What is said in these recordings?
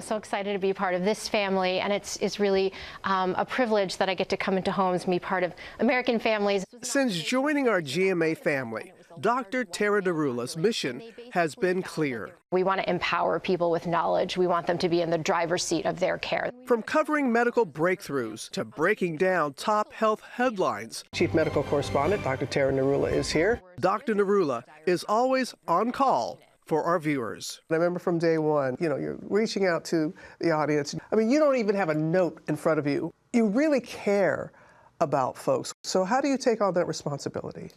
So excited to be part of this family, and it's really a privilege that I get to come into homes and be part of American families. Since joining our GMA family, Dr. Tara Narula's mission has been clear. We want to empower people with knowledge. We want them to be in the driver's seat of their care. From covering medical breakthroughs to breaking down top health headlines, Chief Medical Correspondent Dr. Tara Narula is here. Dr. Narula is always on call for our viewers. I remember from day one, you're reaching out to the audience. I mean, you don't even have a note in front of you. You really care about folks. So how do you take on that responsibility?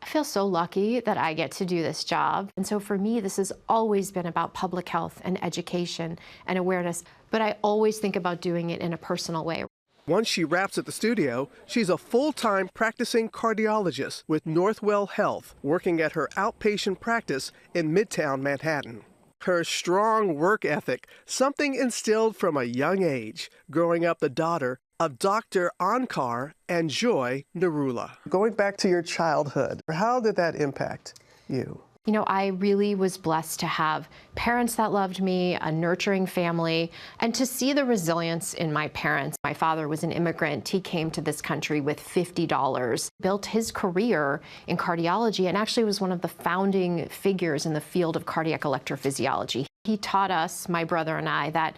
I feel so lucky that I get to do this job. And so for me, this has always been about public health and education and awareness, but I always think about doing it in a personal way. Once she wraps at the studio, she's a full-time practicing cardiologist with Northwell Health, working at her outpatient practice in Midtown Manhattan. Her strong work ethic, something instilled from a young age, growing up the daughter of Dr. Onkar and Joy Narula. Going back to your childhood, how did that impact you? I really was blessed to have parents that loved me, a nurturing family, and to see the resilience in my parents. My father was an immigrant. He came to this country with $50, built his career in cardiology, and actually was one of the founding figures in the field of cardiac electrophysiology. He taught us, my brother and I, that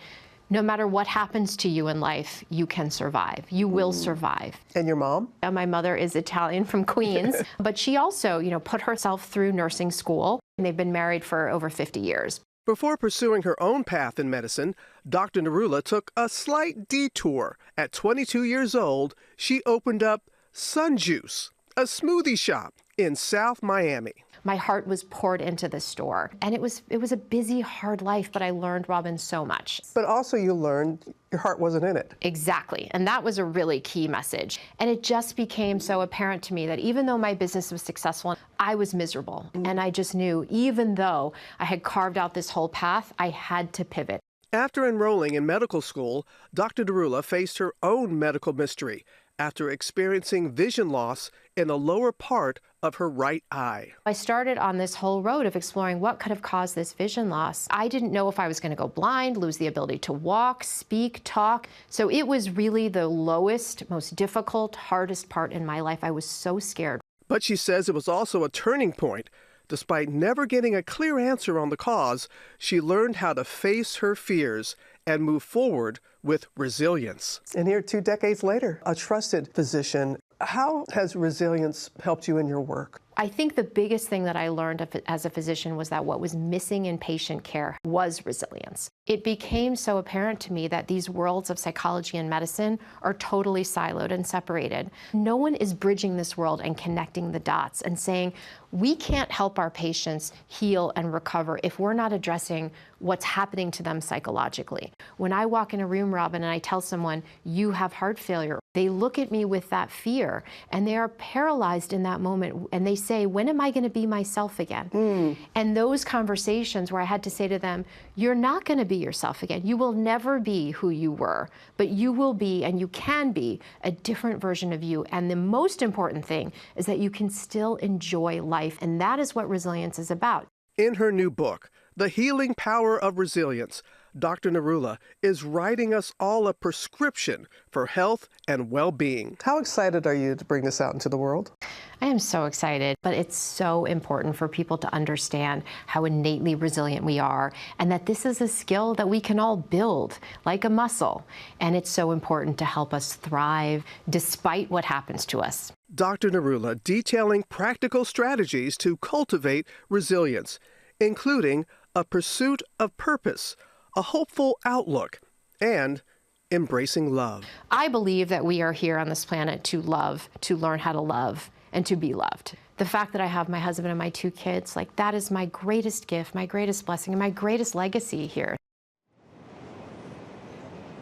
no matter what happens to you in life, you can survive. You will survive. And your mom? My mother is Italian from Queens, but she also, put herself through nursing school, and they've been married for over 50 years. Before pursuing her own path in medicine, Dr. Narula took a slight detour. At 22 years old, she opened up Sun Juice, a smoothie shop in South Miami. My heart was poured into this store, and it was a busy, hard life, but I learned, Robin, so much. But also you learned your heart wasn't in it. Exactly, and that was a really key message. And it just became so apparent to me that even though my business was successful, I was miserable. And I just knew, even though I had carved out this whole path, I had to pivot. After enrolling in medical school, Dr. Narula faced her own medical mystery after experiencing vision loss in the lower part of her right eye. I started on this whole road of exploring what could have caused this vision loss. I didn't know if I was going to go blind, lose the ability to walk, speak, talk. So it was really the lowest, most difficult, hardest part in my life. I was so scared. But she says it was also a turning point. Despite never getting a clear answer on the cause, she learned how to face her fears and move forward with resilience. And here, 2 decades later, a trusted physician. How has resilience helped you in your work? I think the biggest thing that I learned as a physician was that what was missing in patient care was resilience. It became so apparent to me that these worlds of psychology and medicine are totally siloed and separated. No one is bridging this world and connecting the dots and saying, we can't help our patients heal and recover if we're not addressing what's happening to them psychologically. When I walk in a room, Robin, and I tell someone, you have heart failure, they look at me with that fear, and they are paralyzed in that moment, and they say, when am I going to be myself again? And those conversations where I had to say to them, you're not going to be yourself again. You will never be who you were, but you will be, and you can be, a different version of you. And the most important thing is that you can still enjoy life, and that is what resilience is about. In her new book, The Healing Power of Resilience, Dr. Narula is writing us all a prescription for health and well-being. How excited are you to bring this out into the world? I am so excited, but it's so important for people to understand how innately resilient we are, and that this is a skill that we can all build like a muscle. And it's so important to help us thrive despite what happens to us. Dr. Narula detailing practical strategies to cultivate resilience, including a pursuit of purpose, a hopeful outlook, and embracing love. I believe that we are here on this planet to love, to learn how to love, and to be loved. The fact that I have my husband and my 2 kids, that is my greatest gift, my greatest blessing, and my greatest legacy here.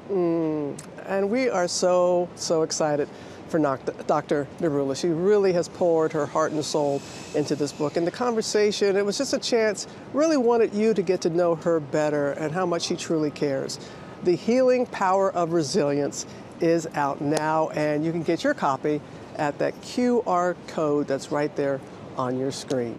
And we are so excited for Dr. Narula. She really has poured her heart and soul into this book. And the conversation, it was just a chance, really wanted you to get to know her better and how much she truly cares. The Healing Power of Resilience is out now, and you can get your copy at that QR code that's right there on your screen.